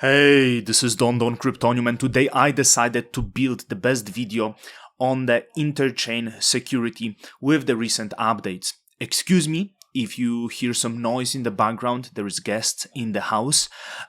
Hey, this is Don Cryptonium, and today I decided to build the best video on the interchain security with the recent updates. Excuse me if you hear some noise in the background, there is guests in the house,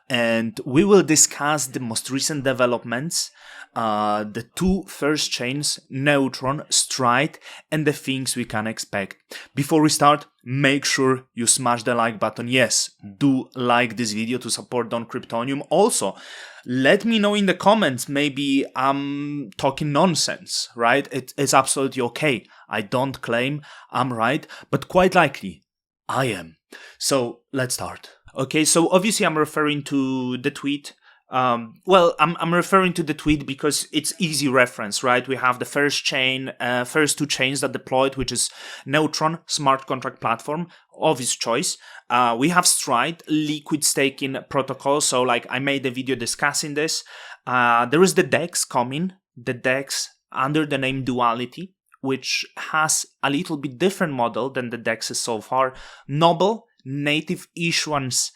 and we will discuss the most recent developments, the two first chains, Neutron, Stride, and the things we can expect. Before we start, make sure you smash the like button. Yes, do like this video to support Don Cryptonium. Also, let me know in the comments, maybe I'm talking nonsense, right? It's absolutely okay. I don't claim I'm right, but quite likely I am. So let's start. Okay, so obviously I'm referring to the tweet. I'm referring to the tweet because it's easy reference, right? We have the first two chains that deployed, which is Neutron, smart contract platform, obvious choice. We have Stride, liquid staking protocol. So I made a video discussing this. There is the DEX coming, the DEX under the name Duality, which has a little bit different model than the DEXs so far. Noble, native issuance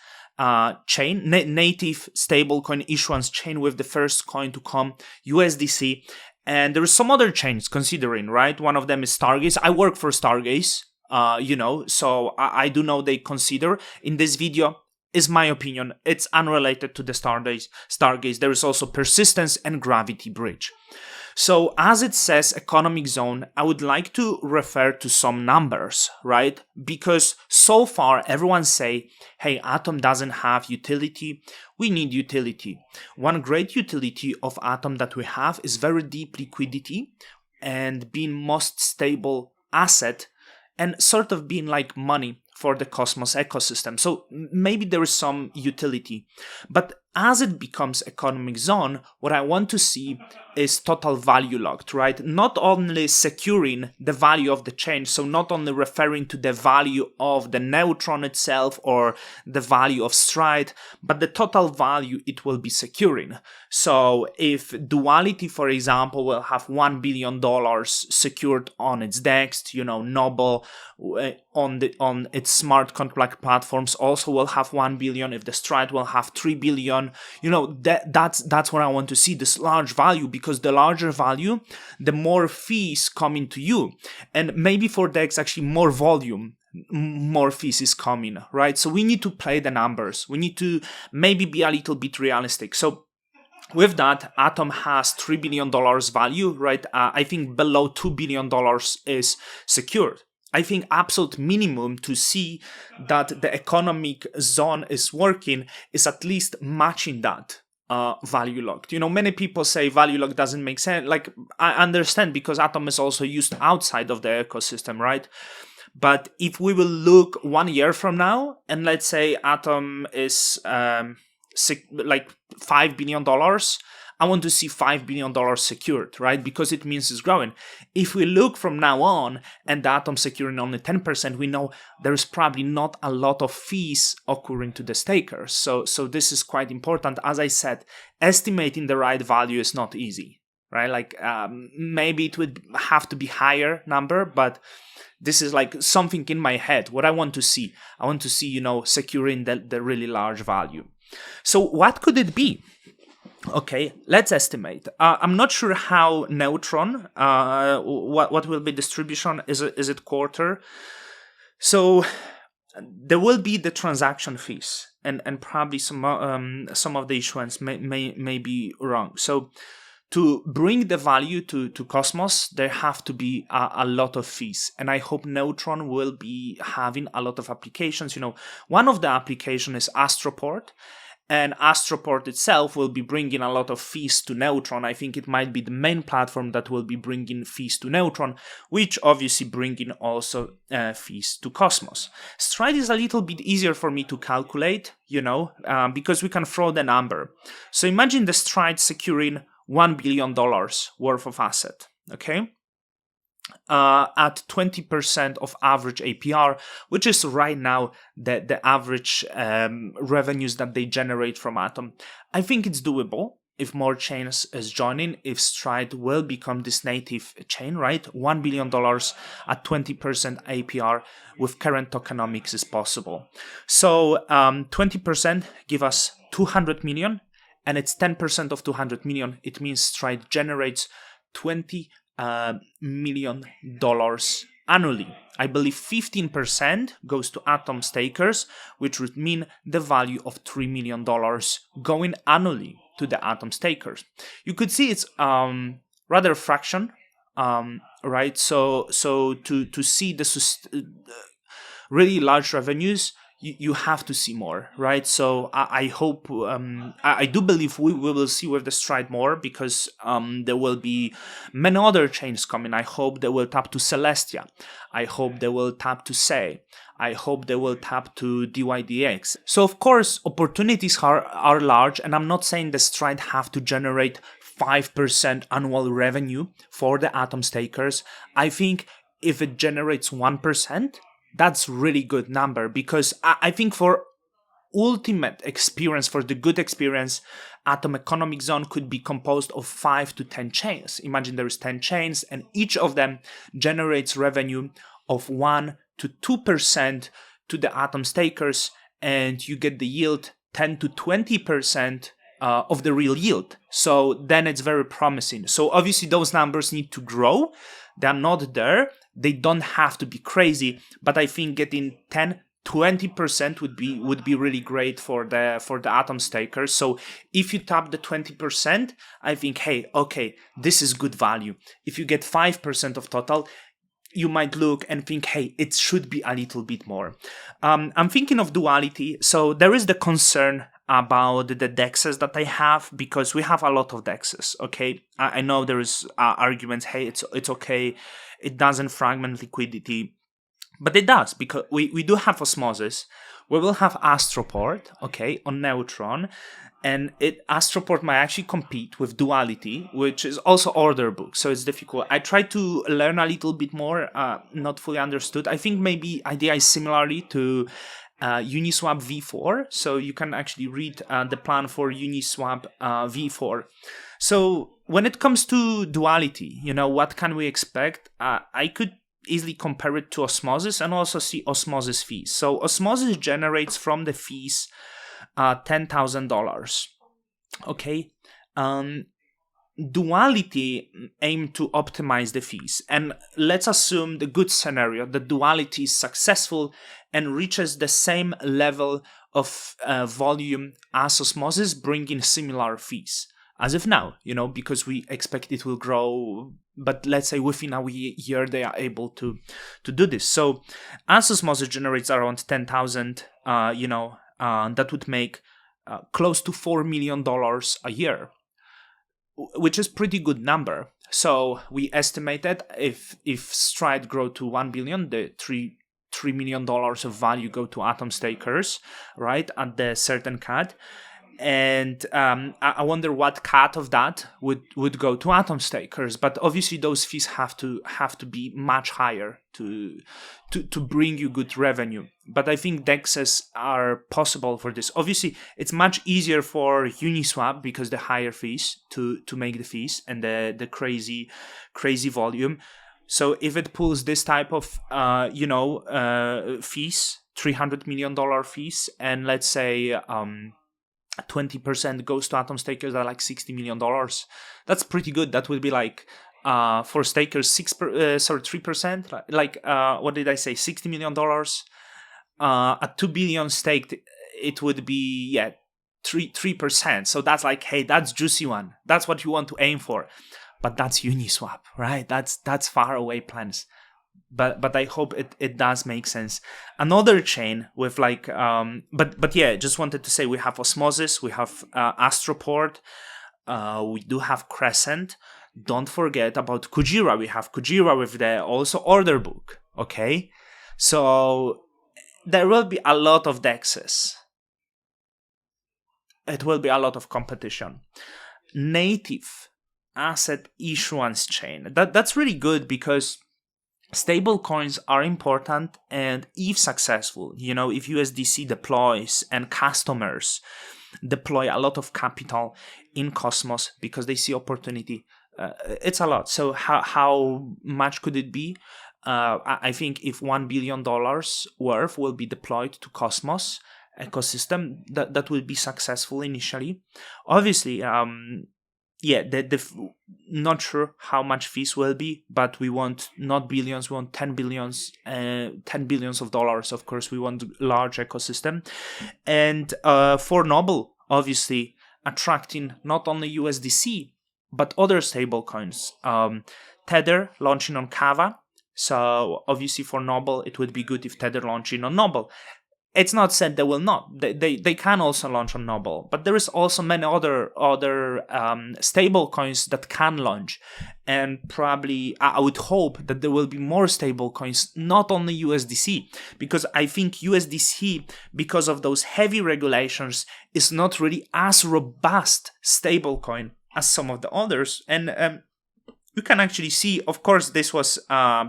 chain, native stablecoin issuance chain with the first coin to come, USDC. And there is some other chains considering, right? One of them is Stargaze. I work for Stargaze, so I do know they consider. In this video, is my opinion, it's unrelated to the Stargaze. There is also Persistence and Gravity Bridge. So as it says economic zone, I would like to refer to some numbers, right? Because so far everyone say, hey, Atom doesn't have utility. We need utility. One great utility of Atom that we have is very deep liquidity and being most stable asset and sort of being like money for the Cosmos ecosystem. So maybe there is some utility. But as it becomes economic zone, what I want to see is total value locked, right? Not only securing the value of the chain, so not only referring to the value of the Neutron itself or the value of Stride, but the total value it will be securing. So if Duality, for example, will have $1 billion secured on its DEX, Noble on its smart contract platforms also will have 1 billion. If the Stride will have 3 billion, that's what I want to see, this large value, because the larger value, the more fees come into you. And maybe for DEX, actually more volume, more fees is coming, right? So we need to play the numbers. We need to maybe be a little bit realistic. So with that, Atom has $3 billion value, right? I think below $2 billion is secured. I think absolute minimum to see that the economic zone is working is at least matching that value locked. Many people say value lock doesn't make sense. I understand because Atom is also used outside of the ecosystem, right? But if we will look 1 year from now, and let's say Atom is $5 billion, I want to see $5 billion secured, right? Because it means it's growing. If we look from now on and the Atom securing only 10%, we know there's probably not a lot of fees occurring to the stakers. So this is quite important. As I said, estimating the right value is not easy, right? Maybe it would have to be higher number, but this is something in my head. What I want to see, securing the really large value. So what could it be? Okay, let's estimate. I'm not sure how Neutron, what will be distribution, is it quarter? So there will be the transaction fees and probably some of the issuance may be wrong. So to bring the value to Cosmos, there have to be a lot of fees. And I hope Neutron will be having a lot of applications. One of the applications is Astroport. And Astroport itself will be bringing a lot of fees to Neutron. I think it might be the main platform that will be bringing fees to Neutron, which obviously bringing also fees to Cosmos. Stride is a little bit easier for me to calculate, because we can throw the number. So imagine the Stride securing $1 billion worth of asset, okay? At 20% of average APR, which is right now the average revenues that they generate from Atom. I think it's doable if more chains is joining, if Stride will become this native chain, right? $1 billion at 20% APR with current tokenomics is possible. So 20% give us 200 million. and it's 10% of 200 million, it means Stride generates $20 million annually. I believe 15% goes to Atom stakers, which would mean the value of $3 million going annually to the Atom stakers. You could see it's rather a fraction, right? So to see the really large revenues, you have to see more, right? So I hope, I do believe we will see with the Stride more, because there will be many other chains coming. I hope they will tap to Celestia. I hope they will tap to Sei. I hope they will tap to DYDX. So of course, opportunities are large, and I'm not saying the Stride have to generate 5% annual revenue for the Atom stakers. I think if it generates 1%, that's really good number, because I think for ultimate experience, for the good experience, Atom Economic Zone could be composed of 5 to 10 chains. Imagine there is 10 chains, and each of them generates revenue of 1 to 2% to the Atom stakers, and you get the yield 10 to 20% of the real yield. So then it's very promising. So obviously those numbers need to grow. They're not there. They don't have to be crazy, but I think getting 10-20% would be really great for the Atom stakers. So if you tap the 20%, I think, hey, okay, this is good value. If you get 5% of total, you might look and think, hey, it should be a little bit more. I'm thinking of duality. So there is the concern about the dexes that I have, because we have a lot of dexes. Okay, I know there is arguments. Hey, it's okay. It doesn't fragment liquidity, but it does, because we do have osmosis. We will have Astroport, okay, on Neutron, and Astroport might actually compete with duality, which is also order book, so it's difficult. I tried to learn a little bit more, not fully understood. I think maybe idea is similarly to Uniswap V4, so you can actually read the plan for Uniswap V4. So when it comes to duality, what can we expect? I could easily compare it to osmosis and also see osmosis fees. So osmosis generates from the fees $10,000. Okay. Duality aim to optimize the fees, and let's assume the good scenario, the duality is successful and reaches the same level of volume as osmosis, bringing similar fees as of now, because we expect it will grow, but let's say within a year they are able to do this. So as osmosis generates around 10,000, that would make close to $4 million a year, which is pretty good number. So we estimated if Stride grow to 1 billion, the $3 million of value go to Atom stakers, right, at the certain cut. And I wonder what cut of that would go to Atom stakers. But obviously those fees have to be much higher to bring you good revenue. But I think dexes are possible for this. Obviously it's much easier for Uniswap because the higher fees to make the fees and the crazy volume. So if it pulls this type of fees, $300 million fees, and let's say 20% goes to Atom stakers are like $60 million. That's pretty good. That would be like for stakers 3%. Like what did I say? $60 million. At 2 billion staked, it would be 3%. So that's like, hey, that's juicy one. That's what you want to aim for. But that's Uniswap, right? That's far away plans. But I hope it does make sense. Another chain with like just wanted to say we have Osmosis, we have Astroport, we do have Crescent. Don't forget about Kujira. We have Kujira with the also order book. Okay, so there will be a lot of dexes. It will be a lot of competition. Native asset issuance chain. That's really good because stable coins are important, and if successful, if USDC deploys and customers deploy a lot of capital in Cosmos because they see opportunity, it's a lot. So how much could it be? I think if $1 billion worth will be deployed to Cosmos, ecosystem that will be successful initially. Obviously, not sure how much fees will be, but we want not billions, we want 10 billions, 10 billions of dollars. Of course, we want large ecosystem. And for Noble, obviously, attracting not only USDC, but other stablecoins. Tether launching on Kava. So obviously for Noble, it would be good if Tether launching on Noble. It's not said they will not. They can also launch on Noble, but there is also many other stable coins that can launch, and probably I would hope that there will be more stable coins, not only USDC, because I think USDC, because of those heavy regulations, is not really as robust stable coin as some of the others, and you can actually see, of course, this was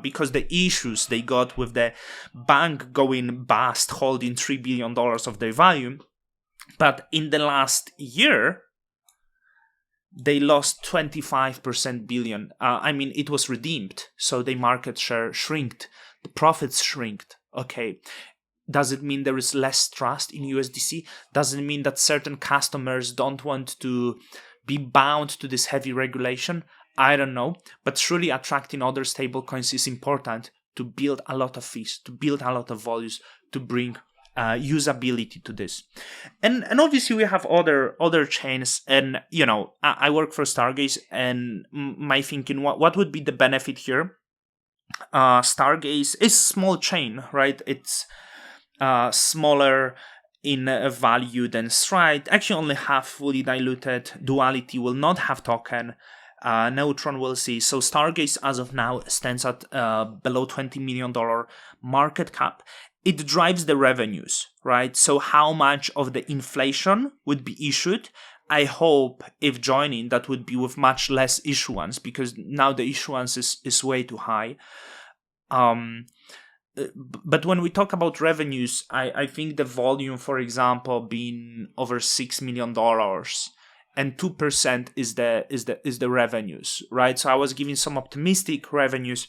because the issues they got with the bank going bust, holding $3 billion of their value. But in the last year, they lost 25% billion. It was redeemed, so the market share shrinked, the profits shrinked. Okay. Does it mean there is less trust in USDC? Does it mean that certain customers don't want to be bound to this heavy regulation? I don't know, but surely attracting other stablecoins is important to build a lot of fees, to build a lot of values, to bring usability to this. And obviously we have other chains, and I work for Stargaze, and my thinking, what would be the benefit here? Stargaze is small chain, right? It's smaller in value than Stride. Actually only half fully diluted. Duality will not have token. Neutron will see. So Stargaze as of now stands at below $20 million market cap. It drives the revenues, right? So how much of the inflation would be issued? I hope if joining, that would be with much less issuance, because now the issuance is way too high. But when we talk about revenues, I think the volume, for example, being over $6 million, and 2% is the revenues, right? So I was giving some optimistic revenues,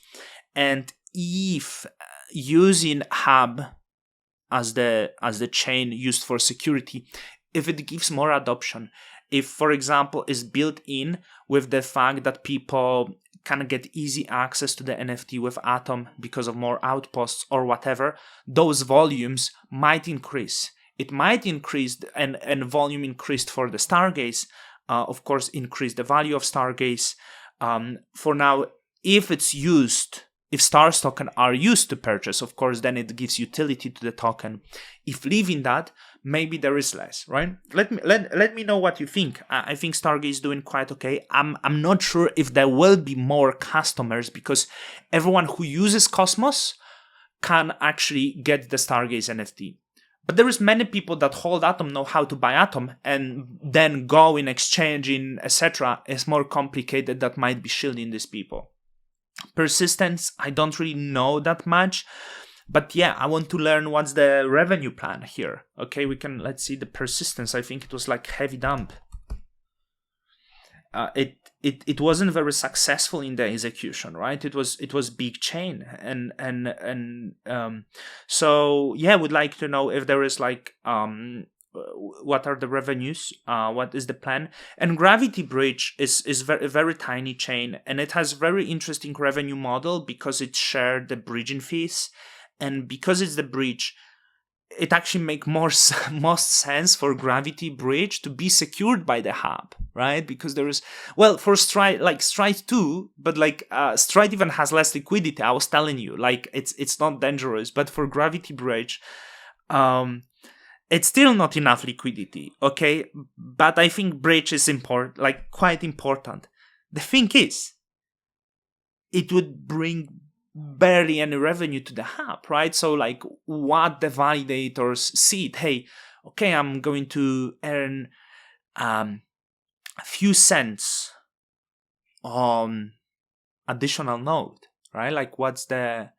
and if using Hub as the chain used for security, if it gives more adoption, if, for example, is built in with the fact that people can get easy access to the NFT with Atom because of more outposts or whatever, those volumes might increase. It might increase, and volume increased for the Stargaze, of course, increase the value of Stargaze. For now, if it's used, if Stars token are used to purchase, of course, then it gives utility to the token. If leaving that, maybe there is less, right? Let me know what you think. I think Stargaze is doing quite okay. I'm not sure if there will be more customers, because everyone who uses Cosmos can actually get the Stargaze NFT. But there is many people that hold Atom, know how to buy Atom, and then go in exchanging, etc. is more complicated. That might be shielding these people. Persistence, I don't really know that much. But yeah, I want to learn what's the revenue plan here. Okay, let's see the persistence. I think it was like heavy dump. It wasn't very successful in the execution, right? It was big chain, and so yeah, would like to know if there is like what are the revenues, what is the plan. And Gravity Bridge is very, very tiny chain, and it has very interesting revenue model because it shared the bridging fees, and because it's the bridge, it actually makes most sense for Gravity Bridge to be secured by the hub, right? Because there is, well, for Stride, like Stride too, but like Stride even has less liquidity. I was telling you, like it's not dangerous, but for Gravity Bridge, it's still not enough liquidity, okay? But I think Bridge is important, like quite important. The thing is, it would bring barely any revenue to the hub, right? So like what the validators see, hey, okay, I'm going to earn a few cents on additional node, right? Like what's the,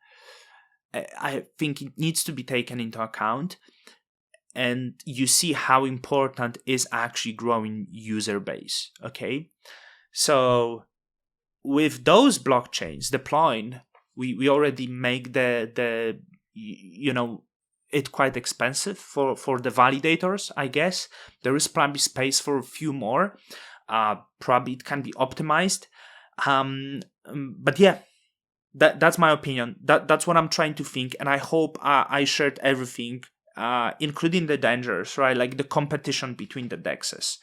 I think it needs to be taken into account. And you see how important is actually growing user base, okay? So with those blockchains deploying, we already make the it quite expensive for the validators, I guess. There is probably space for a few more. Probably it can be optimized. But yeah, that's my opinion. That's what I'm trying to think, and I hope I shared everything, including the dangers, right? Like the competition between the DEXs,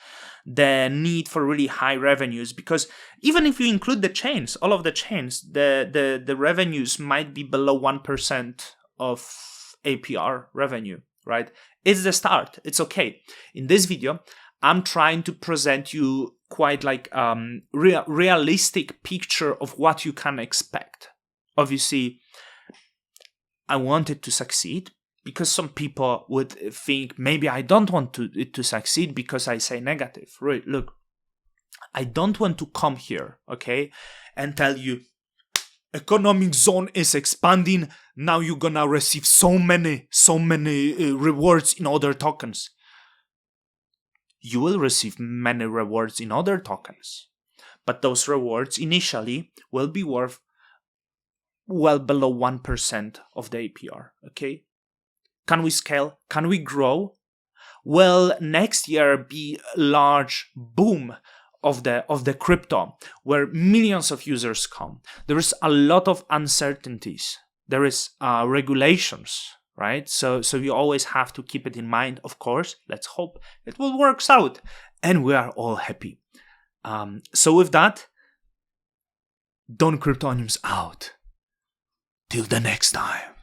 the need for really high revenues, because even if you include the chains, all of the chains, the revenues might be below 1% of APR revenue, right? It's the start. It's okay. In this video, I'm trying to present you quite like realistic picture of what you can expect. Obviously, I want it to succeed, because some people would think maybe I don't want it to succeed because I say negative. Right? Look, I don't want to come here, okay, and tell you economic zone is expanding. Now you're gonna receive so many rewards in other tokens. You will receive many rewards in other tokens, but those rewards initially will be worth well below 1% of the APR, okay? Can we scale? Can we grow? Will next year be a large boom of the crypto where millions of users come? There is a lot of uncertainties. There is regulations, right? So you always have to keep it in mind, of course. Let's hope it will work out and we are all happy. So with that, Don Cryptoniums out. Till the next time.